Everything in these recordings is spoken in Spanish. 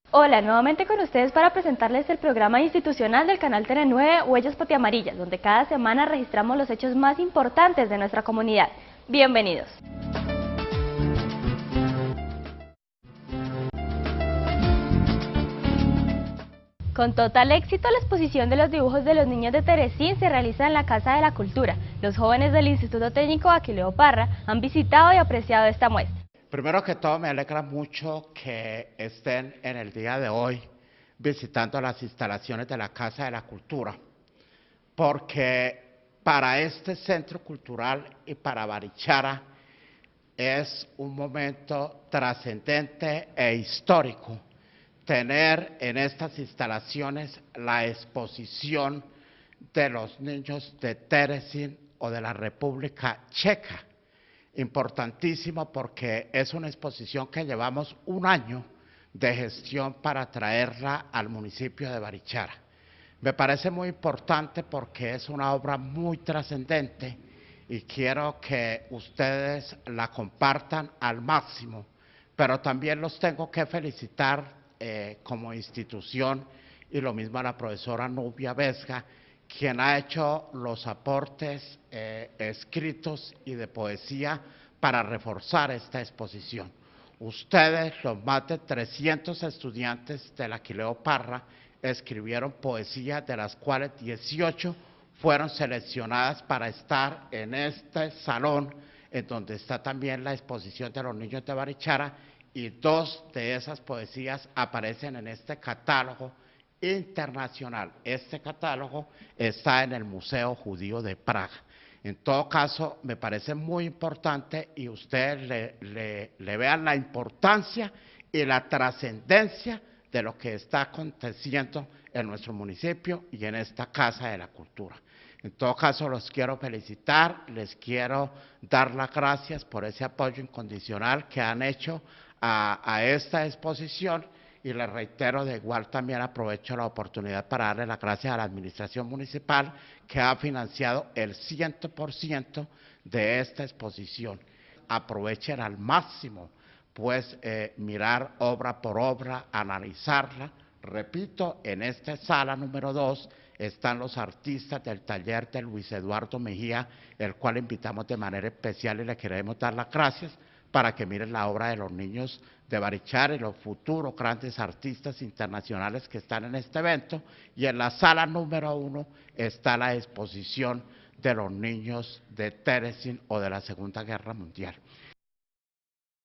Hola, nuevamente con ustedes para presentarles el programa institucional del canal TN9 Huellas Patiamarillas, donde cada semana registramos los hechos más importantes de nuestra comunidad. Bienvenidos. Con total éxito, la exposición de los dibujos de los niños de Teresín se realiza en la Casa de la Cultura. Los jóvenes del Instituto Técnico Aquileo Parra han visitado y apreciado esta muestra. Primero que todo, me alegra mucho que estén en el día de hoy visitando las instalaciones de la Casa de la Cultura, porque para este centro cultural y para Barichara es un momento trascendente e histórico tener en estas instalaciones la exposición de los niños de Terezín o de la República Checa. Importantísimo porque es una exposición que llevamos un año de gestión para traerla al municipio de Barichara. Me parece muy importante porque es una obra muy trascendente y quiero que ustedes la compartan al máximo, pero también los tengo que felicitar como institución y lo mismo a la profesora Nubia Vesga, quien ha hecho los aportes escritos y de poesía para reforzar esta exposición. Ustedes, los más de 300 estudiantes del Aquileo Parra, escribieron poesía, de las cuales 18 fueron seleccionadas para estar en este salón, en donde está también la exposición de los niños de Barichara, y 2 de esas poesías aparecen en este catálogo internacional. Este catálogo está en el Museo Judío de Praga. En todo caso, me parece muy importante y ustedes le vean la importancia y la trascendencia de lo que está aconteciendo en nuestro municipio y en esta Casa de la Cultura. En todo caso, los quiero felicitar, les quiero dar las gracias por ese apoyo incondicional que han hecho a esta exposición, y les reitero, de igual también aprovecho la oportunidad para darle las gracias a la administración municipal que ha financiado el 100% de esta exposición. Aprovechen al máximo, pues, mirar obra por obra, analizarla. Repito, en esta sala número 2 están los artistas del taller de Luis Eduardo Mejía, el cual invitamos de manera especial y le queremos dar las gracias para que miren la obra de los niños de Barichara y los futuros grandes artistas internacionales que están en este evento. Y en la sala número 1 está la exposición de los niños de Terezín o de la Segunda Guerra Mundial.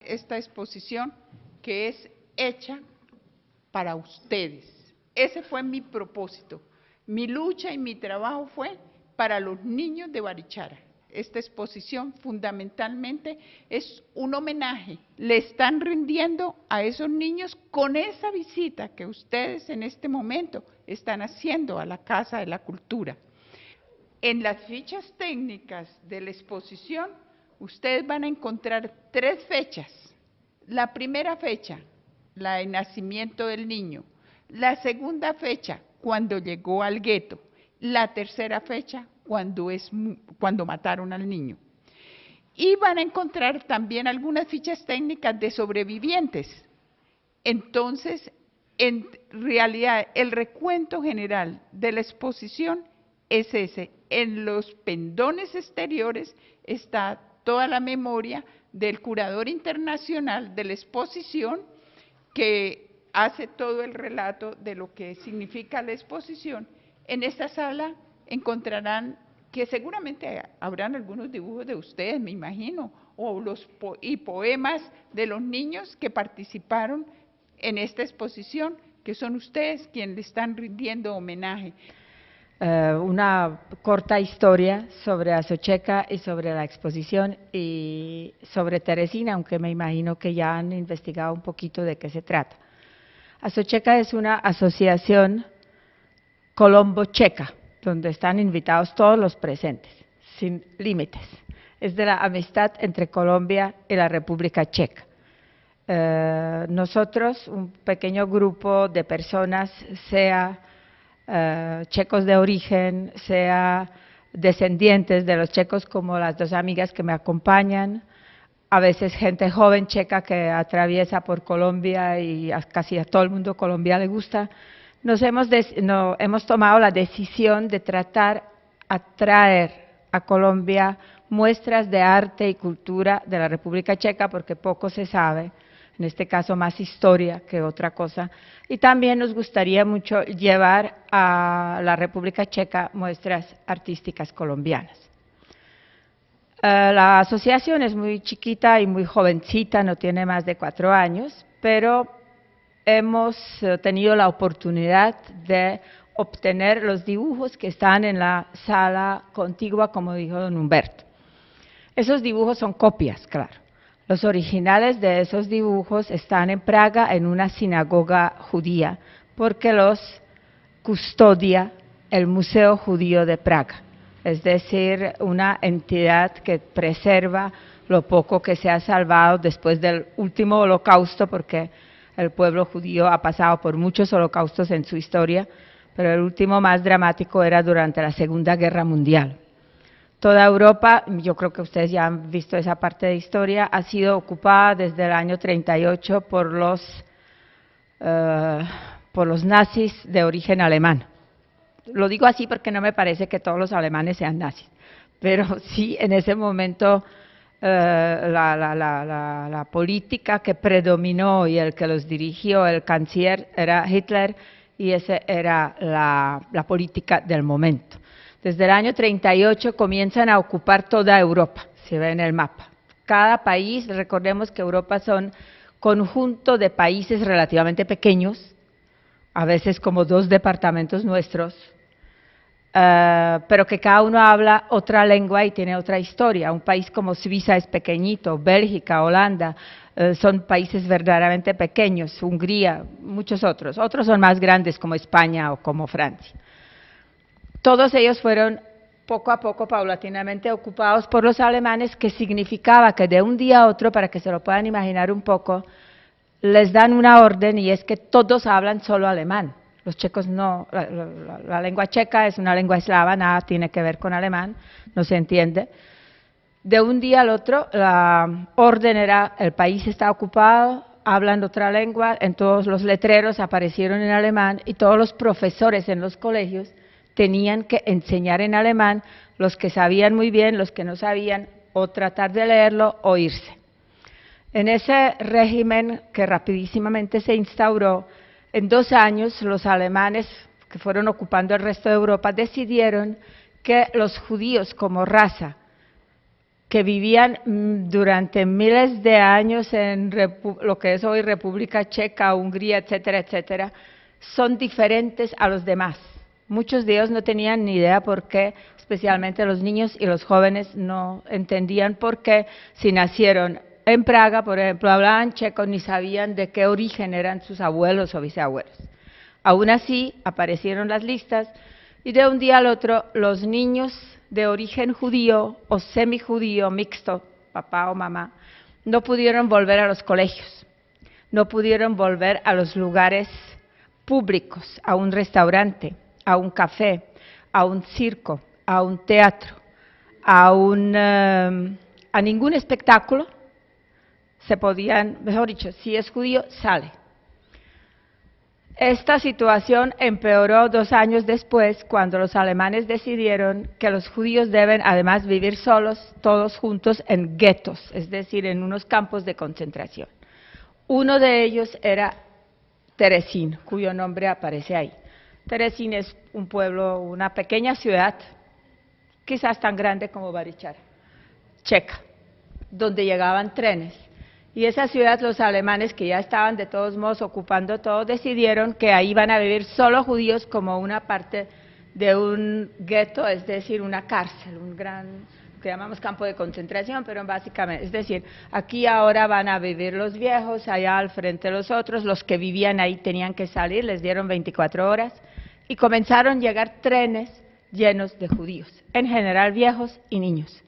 Esta exposición que es hecha para ustedes. Ese fue mi propósito. Mi lucha y mi trabajo fue para los niños de Barichara. Esta exposición fundamentalmente es un homenaje. Le están rindiendo a esos niños con esa visita que ustedes en este momento están haciendo a la Casa de la Cultura. En las fichas técnicas de la exposición, ustedes van a encontrar 3 fechas. La primera fecha, la de nacimiento del niño. La segunda fecha, cuando llegó al gueto. La tercera fecha, cuando mataron al niño. Y van a encontrar también algunas fichas técnicas de sobrevivientes. Entonces, en realidad, el recuento general de la exposición es ese. En los pendones exteriores está toda la memoria del curador internacional de la exposición, que hace todo el relato de lo que significa la exposición. En esta sala encontrarán que seguramente habrán algunos dibujos de ustedes, me imagino, o poemas de los niños que participaron en esta exposición, que son ustedes quienes le están rindiendo homenaje. Una corta historia sobre Azocheca y sobre la exposición y sobre Terezín, aunque me imagino que ya han investigado un poquito de qué se trata. Azocheca es una asociación colombo-checa, donde están invitados todos los presentes, sin límites. Es de la amistad entre Colombia y la República Checa. Nosotros, un pequeño grupo de personas, sea checos de origen, sea descendientes de los checos, como las 2 amigas que me acompañan, a veces gente joven checa que atraviesa por Colombia y casi a todo el mundo Colombia le gusta, hemos tomado la decisión de tratar de traer a Colombia muestras de arte y cultura de la República Checa, porque poco se sabe, en este caso más historia que otra cosa, y también nos gustaría mucho llevar a la República Checa muestras artísticas colombianas. La asociación es muy chiquita y muy jovencita, no tiene más de 4 años, pero hemos tenido la oportunidad de obtener los dibujos que están en la sala contigua, como dijo don Humberto. Esos dibujos son copias, claro. Los originales de esos dibujos están en Praga en una sinagoga judía, porque los custodia el Museo Judío de Praga, es decir, una entidad que preserva lo poco que se ha salvado después del último holocausto, porque el pueblo judío ha pasado por muchos holocaustos en su historia, pero el último más dramático era durante la Segunda Guerra Mundial. Toda Europa, yo creo que ustedes ya han visto esa parte de historia, ha sido ocupada desde el año 38 por los nazis de origen alemán. Lo digo así porque no me parece que todos los alemanes sean nazis, pero sí en ese momento la política que predominó y el que los dirigió, el canciller, era Hitler, y esa era la política del momento. Desde el año 38 comienzan a ocupar toda Europa, se ve en el mapa. Cada país, recordemos que Europa son conjunto de países relativamente pequeños, a veces como 2 departamentos nuestros, pero que cada uno habla otra lengua y tiene otra historia. Un país como Suiza es pequeñito, Bélgica, Holanda, son países verdaderamente pequeños, Hungría, muchos otros. Otros son más grandes como España o como Francia. Todos ellos fueron poco a poco, paulatinamente ocupados por los alemanes, que significaba que de un día a otro, para que se lo puedan imaginar un poco, les dan una orden y es que todos hablan solo alemán. Los checos no, la lengua checa es una lengua eslava, nada tiene que ver con alemán, no se entiende. De un día al otro, la orden era, el país está ocupado, hablan otra lengua, en todos los letreros aparecieron en alemán y todos los profesores en los colegios tenían que enseñar en alemán, los que sabían muy bien, los que no sabían, o tratar de leerlo o irse. En ese régimen que rapidísimamente se instauró, en 2 años los alemanes que fueron ocupando el resto de Europa decidieron que los judíos como raza, que vivían durante miles de años en lo que es hoy República Checa, Hungría, etcétera, etcétera, son diferentes a los demás. Muchos de ellos no tenían ni idea por qué, especialmente los niños y los jóvenes no entendían por qué, si nacieron en Praga, por ejemplo, hablaban checo, ni sabían de qué origen eran sus abuelos o bisabuelos. Aún así, aparecieron las listas y de un día al otro los niños de origen judío o semijudío mixto, papá o mamá, no pudieron volver a los colegios, no pudieron volver a los lugares públicos, a un restaurante, a un café, a un circo, a un teatro, a ningún espectáculo. Se podían, mejor dicho, si es judío, sale. Esta situación empeoró 2 años después, cuando los alemanes decidieron que los judíos deben además vivir solos, todos juntos en guetos, es decir, en unos campos de concentración. Uno de ellos era Terezín, cuyo nombre aparece ahí. Terezín es un pueblo, una pequeña ciudad, quizás tan grande como Barichara, checa, donde llegaban trenes. Y esa ciudad, los alemanes, que ya estaban de todos modos ocupando todo, decidieron que ahí iban a vivir solo judíos como una parte de un gueto, es decir, una cárcel, un gran, que llamamos campo de concentración, pero básicamente, es decir, aquí ahora van a vivir los viejos, allá al frente los otros, los que vivían ahí tenían que salir, les dieron 24 horas, y comenzaron a llegar trenes llenos de judíos, en general viejos y niños,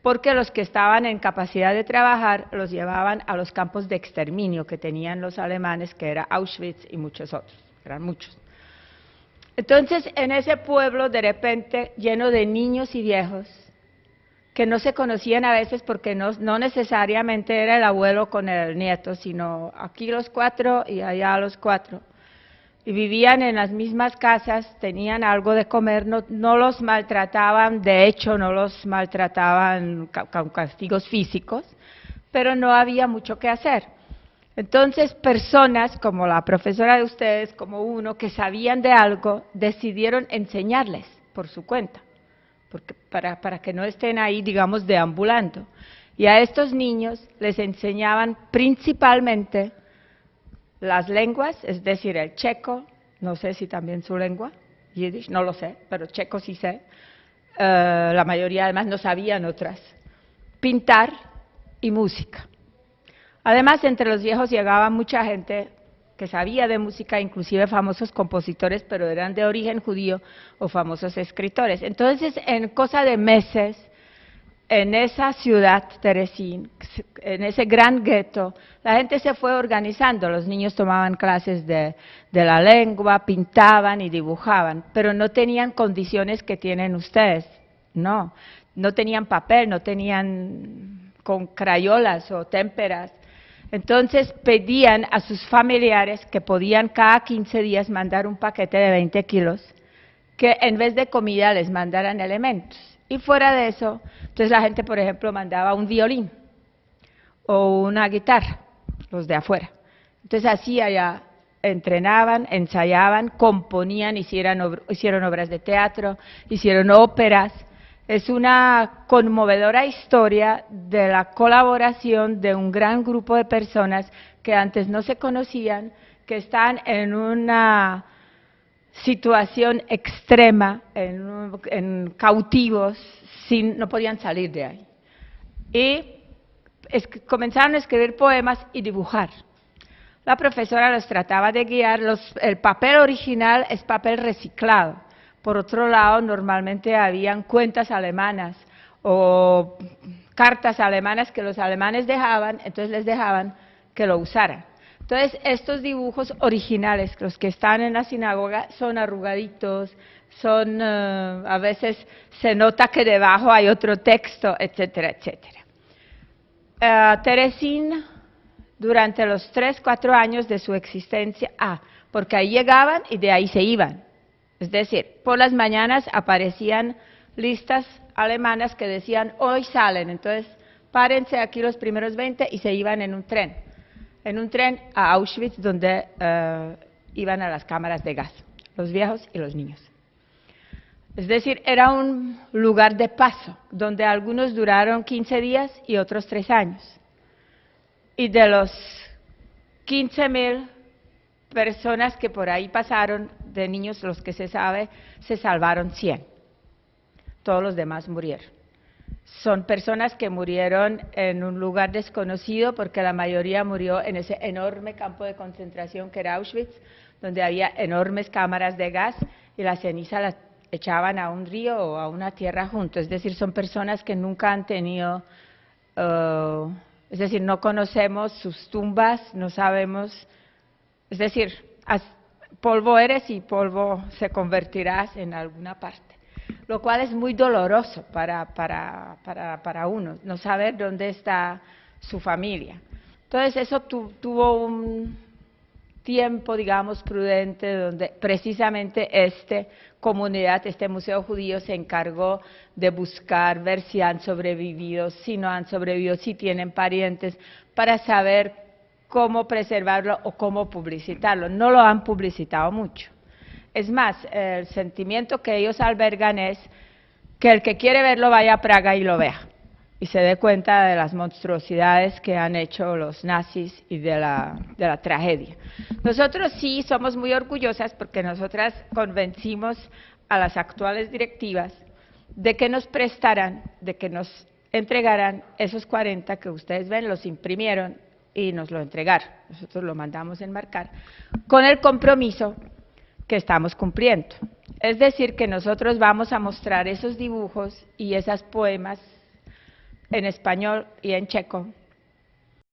porque los que estaban en capacidad de trabajar los llevaban a los campos de exterminio que tenían los alemanes, que era Auschwitz y muchos otros, eran muchos. Entonces, en ese pueblo, de repente, lleno de niños y viejos, que no se conocían a veces porque no necesariamente era el abuelo con el nieto, sino aquí los 4 y allá los 4. Y vivían en las mismas casas, tenían algo de comer, no los maltrataban, de hecho no los maltrataban con castigos físicos, pero no había mucho que hacer. Entonces, personas como la profesora de ustedes, como uno, que sabían de algo, decidieron enseñarles por su cuenta, porque para que no estén ahí, digamos, deambulando. Y a estos niños les enseñaban principalmente las lenguas, es decir, el checo, no sé si también su lengua, yiddish, no lo sé, pero checo sí sé, la mayoría además no sabían otras, pintar y música. Además, entre los viejos llegaba mucha gente que sabía de música, inclusive famosos compositores, pero eran de origen judío o famosos escritores. Entonces, en cosa de meses, en esa ciudad, Teresín, en ese gran gueto, la gente se fue organizando, los niños tomaban clases de la lengua, pintaban y dibujaban, pero no tenían condiciones que tienen ustedes, no tenían papel, no tenían con crayolas o témperas. Entonces pedían a sus familiares que podían cada 15 días mandar un paquete de 20 kilos, que en vez de comida les mandaran elementos. Y fuera de eso, entonces la gente, por ejemplo, mandaba un violín o una guitarra, los de afuera. Entonces así allá entrenaban, ensayaban, componían, hicieron obras de teatro, hicieron óperas. Es una conmovedora historia de la colaboración de un gran grupo de personas que antes no se conocían, que están en una situación extrema, en cautivos, no podían salir de ahí. Y comenzaron a escribir poemas y dibujar. La profesora los trataba de guiar, el papel original es papel reciclado. Por otro lado, normalmente habían cuentas alemanas o cartas alemanas que los alemanes dejaban, entonces les dejaban que lo usaran. Entonces, estos dibujos originales, los que están en la sinagoga, son arrugaditos, a veces se nota que debajo hay otro texto, etcétera, etcétera. Teresín, durante los 3, 4 años de su existencia, porque ahí llegaban y de ahí se iban. Es decir, por las mañanas aparecían listas alemanas que decían, hoy salen, entonces párense aquí los primeros 20 y se iban en un tren a Auschwitz, donde iban a las cámaras de gas, los viejos y los niños. Es decir, era un lugar de paso, donde algunos duraron 15 días y otros 3 años. Y de los 15.000 personas que por ahí pasaron, de niños, los que se sabe, se salvaron 100. Todos los demás murieron. Son personas que murieron en un lugar desconocido, porque la mayoría murió en ese enorme campo de concentración que era Auschwitz, donde había enormes cámaras de gas y la ceniza la echaban a un río o a una tierra junto. Es decir, son personas que nunca han tenido, es decir, no conocemos sus tumbas, no sabemos, es decir, polvo eres y polvo se convertirás en alguna parte. Lo cual es muy doloroso para uno, no saber dónde está su familia. Entonces eso tuvo un tiempo, digamos, prudente, donde precisamente esta comunidad, este museo judío se encargó de buscar, ver si han sobrevivido, si no han sobrevivido, si tienen parientes, para saber cómo preservarlo o cómo publicitarlo. No lo han publicitado mucho. Es más, el sentimiento que ellos albergan es que el que quiere verlo vaya a Praga y lo vea, y se dé cuenta de las monstruosidades que han hecho los nazis y de la tragedia. Nosotros sí somos muy orgullosas porque nosotras convencimos a las actuales directivas de que nos prestaran, de que nos entregaran esos 40 que ustedes ven, los imprimieron y nos lo entregaron. Nosotros lo mandamos enmarcar con el compromiso que estamos cumpliendo. Es decir, que nosotros vamos a mostrar esos dibujos y esos poemas en español y en checo